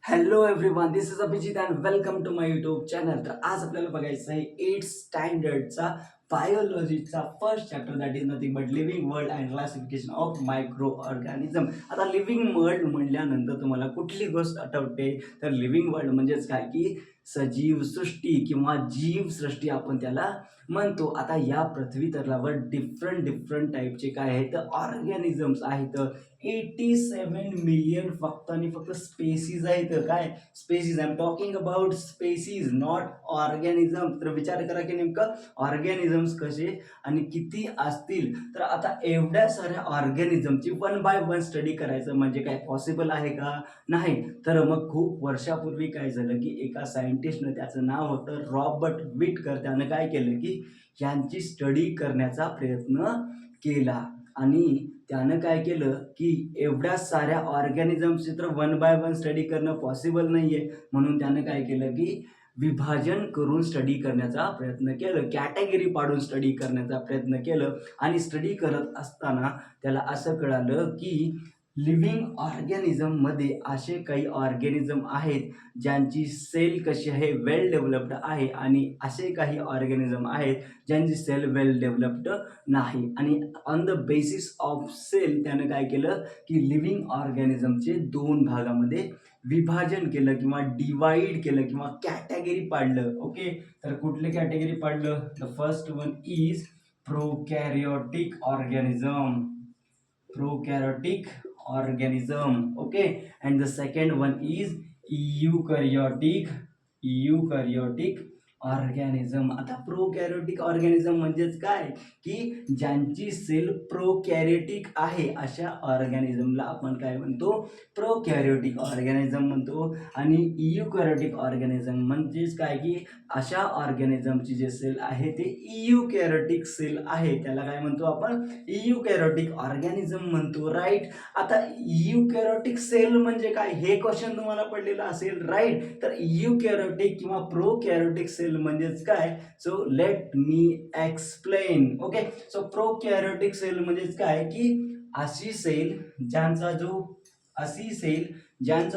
Hello everyone, this is Abhijit and welcome to my YouTube channel. तर आज आपल्याला बघायचं आहे 8th स्टँडर्डचा बायोलॉजीचा first chapter, that is nothing but living world and classification of microorganism. आता लिव्हिंग वर्ल्ड म्हणल्यानंतर तुम्हाला कुठली गोष्ट आठवते? तर लिव्हिंग वर्ल्ड म्हणजेच काय की सजीव सृष्टी किंवा जीवसृष्टी आपण त्याला म्हणतो. आता या पृथ्वी तलावर डिफरंट डिफरंट टाईपचे काय आहेत ऑर्गॅनिझम्स आहेत. 87 मिलियन फक्त आणि फक्त स्पेसीज आहेत. काय species? I am talking about species, not organism. तर विचार करा की नेमकं ऑर्गॅनिझम्स कसे आणि किती असतील. तर आता एवढ्या साऱ्या ऑर्गॅनिझमची वन बाय वन स्टडी करायचं म्हणजे काय पॉसिबल आहे का? नाही. तर मग खूप वर्षापूर्वी काय झालं की एका सायंटिस्टनं, त्याचं नाव होतं रॉबर्ट विटकर, त्यानं काय केलं की यांची स्टडी करण्याचा प्रयत्न केला. आणि त्यानं काय केलं की एवढ्या साऱ्या ऑर्गॅनिझम्सची तर वन बाय वन स्टडी करणं पॉसिबल नाहीये, म्हणून त्यानं काय केलं की विभाजन करून स्टडी करण्याचा प्रयत्न केलं, कॅटेगरी पाडून स्टडी करण्याचा प्रयत्न केलं. आणि स्टडी करत असताना त्याला असं कळालं की लिव्हिंग ऑर्गॅनिझममध्ये असे काही ऑर्गॅनिझम आहेत ज्यांची सेल कशी आहे, वेल डेव्हलप्ड आहे, आणि असे काही ऑर्गॅनिझम आहेत ज्यांची सेल वेल डेव्हलप्ड नाही. आणि on the basis of cell त्यानं काय केलं की लिव्हिंग ऑर्गॅनिझमचे दोन भागामध्ये विभाजन केलं किंवा डिवाइड केलं किंवा कॅटेगरी पाडलं. ओके, तर कुठले कॅटेगरी पाडलं? The first one is prokaryotic organism. Prokaryotic organism. Okay, and the second one is eukaryotic organism. आता प्रोकॅरियोटिक ऑर्गॅनिझम म्हणजेच काय की ज्यांची सेल प्रोकॅरियोटिक आहे अशा ऑर्गॅनिझमला आपण काय म्हणतो? प्रोकॅरियोटिक ऑर्गॅनिझम म्हणतो. आणि इयुकॅरियोटिक ऑर्गॅनिझम म्हणजेच काय की अशा ऑर्गॅनिझमची जे सेल आहे ते इयुकॅरियोटिक सेल आहे, त्याला काय म्हणतो आपण? इयुकॅरियोटिक ऑर्गॅनिझम म्हणतो. राईट. आता इयुकॅरियोटिक सेल म्हणजे काय हे क्वेश्चन तुम्हाला पडलेलं असेल. राईट. तर इयुकॅरियोटिक किंवा प्रोकॅरियोटिक सेल म्हणजेच काय? So let me explain. Okay, so prokaryotic cell म्हणजेच काय की अशी सेल ज्यांचा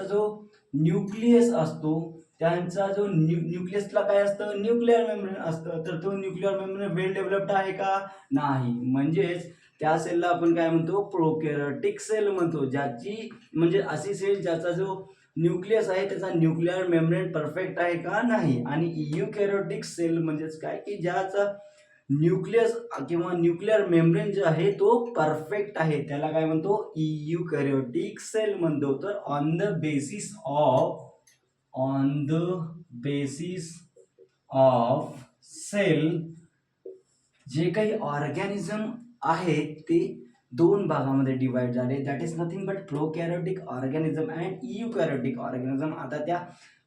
जो न्यूक्लियस असतो, त्यांचा जो न्यूक्लियसला काय असतं? न्यूक्लिअर मेम्ब्रेन असतं. तर तो न्यूक्लिअर मेम्ब्रेन वेल डेव्हलप्ड आहे का? नाही. म्हणजेच त्या सेलला आपण काय म्हणतो? प्रोकॅरियोटिक सेल म्हणतो. ज्याची म्हणजे अशी सेल ज्याचा जो न्यूक्लियस आहे त्याचा न्यूक्लिअर मेम्ब्रेन परफेक्ट आहे का? नाही. आणि इयुकॅरियोटिक सेल म्हणजेच काय की ज्याचा न्यूक्लियस किंवा न्यूक्लिअर मेम्ब्रेन जे आहे तो परफेक्ट आहे, त्याला काय म्हणतो? इयुकॅरियोटिक सेल म्हणतो. तर on the basis of cell जे काही ऑर्गॅनिझम आहेत ते दोन भागामध्ये डिवाइड झाले, that is nothing but prokaryotic organism and eukaryotic organism. आता त्या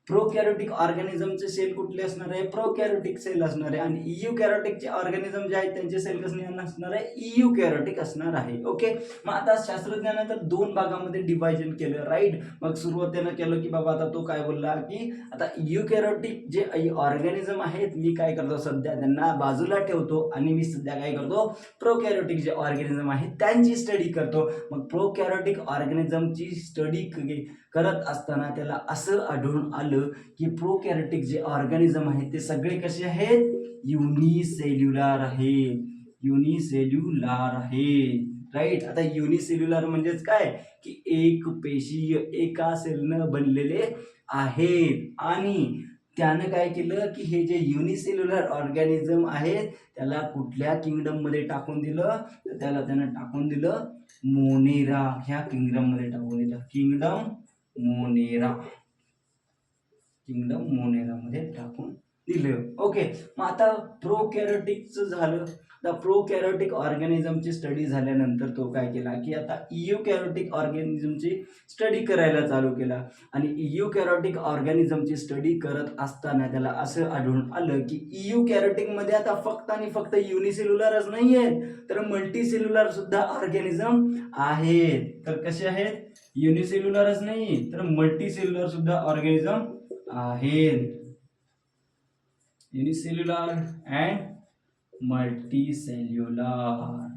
प्रोकॅरियोटिक ऑर्गॅनिझमचे सेल कुठले असणार आहे? प्रोकॅरियोटिक सेल असणार आहे. आणि इयुकॅरियोटिकचे ऑर्गॅनिझम जे आहेत त्यांचे सेल कसे असणार आहे? इयुकॅरियोटिक असणार आहे. ओके, मग आता शास्त्रज्ञाने तर दोन भागामध्ये डिवायजन केलं. राईट. मग सुरुवातीला केलं की बाबा आता तो काय बोलला की आता इयुकॅरियोटिक जे ऑर्गॅनिझम आहेत मी काय करतो? सध्या त्यांना बाजूला ठेवतो आणि मी सध्या काय करतो? प्रोकॅरियोटिक जे ऑर्गॅनिझम आहेत त्यांची स्टडी करतो. मग प्रोकॅरियोटिक ऑर्गॅनिझमची स्टडी करत असताना त्याला असं आढळून आलं की प्रोकॅरियोटिक जे ऑर्गॅनिझम आहेत ते सगळे कसे आहेत? युनिसेल्युलर आहेत. युनिसेल्युलर आहेत. राईट. आता युनिसेल्युलर म्हणजेच काय की एक पेशीय, एका सेलनं बनलेले आहेत. आणि त्यानं काय केलं की हे जे युनिसेल्युलर ऑर्गॅनिझम आहेत त्याला कुठल्या किंगडम मध्ये टाकून दिलं? तर त्यानं टाकून दिलं मोनेरा ह्या किंगडम मध्ये टाकून दिलं. किंगडम मोनेरा मध्ये टाकून दिलं. ओके, मग आता प्रोकॅरियोटिकचं झालं. तर प्रोकॅरियोटिक ऑर्गॅनिझमची स्टडी झाल्यानंतर तो काय केला की आता इयुकॅरियोटिक ऑर्गॅनिझमची स्टडी करायला चालू केला. आणि इयुकॅरियोटिक ऑर्गॅनिझमची स्टडी करत असताना त्याला असं आढळून आलं की इयुकॅरियोटिक मध्ये आता फक्त आणि फक्त युनिसेल्युलरच नाही आहेत, तर मल्टीसेल्युलर सुद्धा ऑर्गॅनिझम आहेत. तर कसे आहेत? युनिसेल्युलरच नाही तर मल्टीसेल्युलर सुद्धा ऑर्गॅनिझम आहेत. Unicellular and multicellular.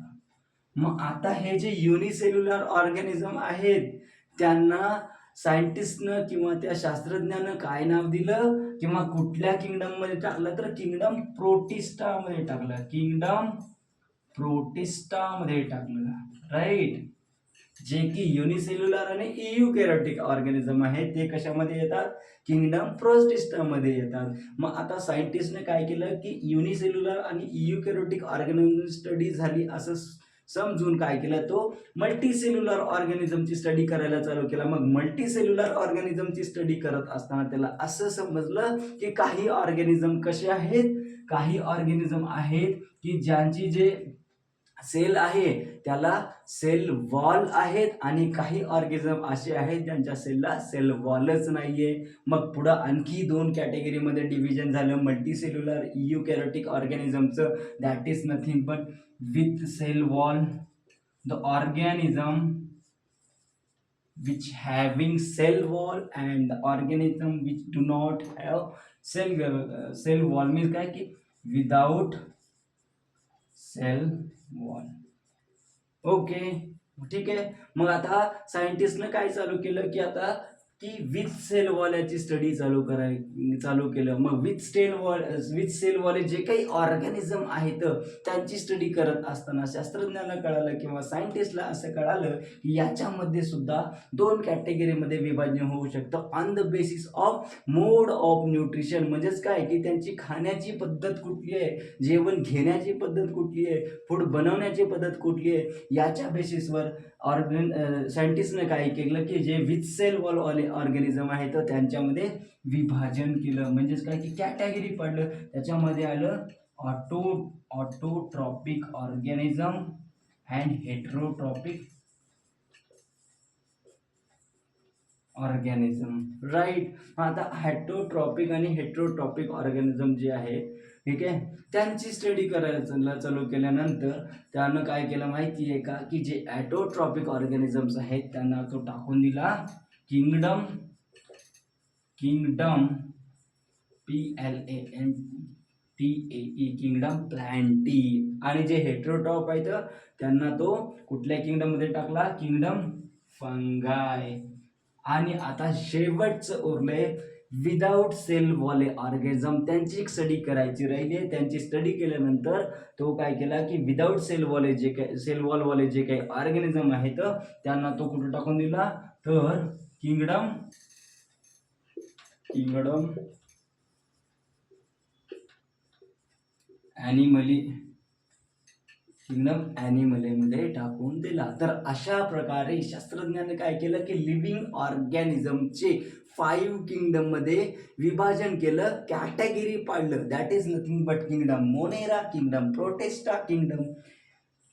मग आता हे जे युनिसेल्युलर ऑर्गॅनिझम आहेत त्यांना सायंटिस्टनं किंवा त्या शास्त्रज्ञानं काय नाव दिलं किंवा कुठल्या किंगडम मध्ये टाकलं तर किंगडम प्रोटिस्टा मध्ये टाकलं, किंगडम प्रोटिस्टा मध्ये टाकलं, राईट. जे की युनिसेल्युलर आणि इयुकॅरियोटिक ऑर्गॅनिझम आहे ते कशामध्ये येतात, किंगडम प्रोटिस्टा मध्ये येतात. मग आता सायंटिस्टने काय केलं की युनिसेल्युलर आणि इयुकॅरियोटिक ऑर्गॅनिझम स्टडी झाली असं समजून काय केलं, तो मल्टीसेल्युलर ऑर्गॅनिझमची स्टडी करायला चालू केला. मग मल्टीसेल्युलर ऑर्गॅनिझमची स्टडी करत असताना त्याला असं समजलं की काही ऑर्गॅनिझम कसे आहेत, काही ऑर्गॅनिझम आहेत की ज्यांची जे सेल आहे त्याला सेल वॉल आहेत आणि काही ऑर्गॅनिझम असे आहेत ज्यांच्या सेलला सेल वॉलच नाहीये. मग पुढं आणखी 2 कॅटेगरीमध्ये डिव्हिजन झालं मल्टीसेल्युलर इयुकॅरियोटिक ऑर्गॅनिझमचं. That is nothing but with cell wall, the organism which having cell wall and the organism which do not have cell wall means काय की without cell wall. ओके, ठीक आहे. मग आता सायंटिस्टनं काय चालू केलं की आता की विथ सेल वॉल याची स्टडी चालू केलं. मग विथ सेल वॉल जे काही ऑर्गॅनिझम आहेत त्यांची स्टडी करत असताना शास्त्रज्ञांना कळालं किंवा सायंटिस्टला असं कळालं की याच्यामध्ये सुद्धा 2 कॅटेगरीमध्ये विभाजन होऊ शकतं on the basis of mode of nutrition. म्हणजेच काय की त्यांची खाण्याची पद्धत कुठली आहे, जेवण घेण्याची पद्धत कुठली आहे, फूड बनवण्याची पद्धत कुठली आहे, याच्या बेसिसवर सायंटिस्टने काय केलं की जे विथ सेल वॉल ऑर्गॅनिझम आहे तर त्यांच्यामध्ये विभाजन केलं. म्हणजेच काय की कॅटेगरी पडलं. त्याच्यामध्ये आलं autotrophic organism and heterotrophic organism, right. आता हेटेरोट्रॉपिक आणि हेटेरोट्रॉपिक ऑर्गॅनिझम जे आहे, ठीक आहे, त्यांची स्टडी करायला चालू केल्यानंतर त्यानं काय केलं माहिती आहे का की जे ॲटोट्रॉपिक ऑर्गॅनिझम्स आहेत त्यांना तो टाकून दिला किंगडम PLANTAE किंगडम प्लॅन्टी. आणि जे हेटेरोट्रॉप आहेत त्यांना तो कुठल्या किंगडम मध्ये टाकला, किंगडम फंगाय. आणि आता शेवटचं उरले विदाउट सेल वॉले ऑर्गॅनिझम, त्यांची स्टडी करायची राहिली. त्यांची स्टडी केल्यानंतर तो काय केला की विदाउट सेल वॉल वाले जे काही ऑर्गॅनिझम आहेत त्यांना तो कुठे टाकून दिला तर किंगडम ॲनिमलीमध्ये टाकून दिला. तर अशा प्रकारे शास्त्रज्ञांनी काय केलं की लिव्हिंग ऑर्गॅनिझमचे 5 किंगडम मध्ये विभाजन केलं, कॅटेगरी पाडलं. That is nothing but kingdom Monera, kingdom Protista, kingdom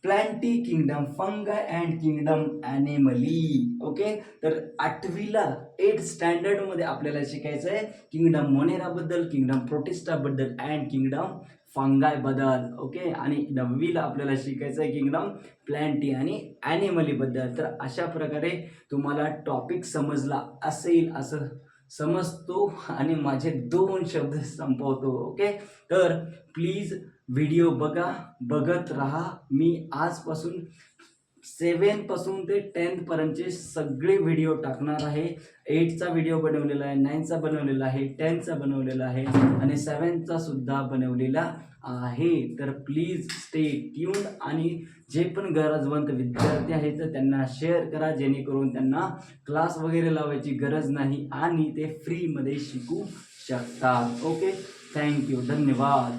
Plantae, kingdom Fungi and kingdom Animalia. Okay, तर 8वीला 8th स्टँडर्ड मध्ये आपल्याला शिकायचं आहे किंगडम मोनेरा बद्दल, किंगडम प्रोटिस्टा बद्दल अँड किंगडम फंगाय बद्दल. ओके, आणि 9वीला आपल्याला शिकायचं आहे किंगडम प्लॅन्टी आणि ॲनिमली बद्दल. तर अशा प्रकारे तुम्हाला टॉपिक समजला असेल असं समजतो आणि माझे 2 शब्द संपवतो. ओके, तर प्लीज व्हिडिओ बघत राहा. मी आजपासून 7 पासून ते 10th पर्यंतचे सगळे व्हिडिओ टाकणार आहे. 8चा व्हिडिओ बनवलेला आहे, 9चा बनवलेला आहे, 10चा बनवलेला आहे आणि 7चा सुद्धा बनवलेला आहे. तर प्लीज स्टे ट्यून्ड आणि जे पण गरजवंत विद्यार्थी आहेत त्यांना शेअर करा, जेणेकरून त्यांना क्लास वगैरे लावायची गरज नाही आणि ते फ्रीमध्ये शिकू शकतात. ओके, थँक्यू, धन्यवाद.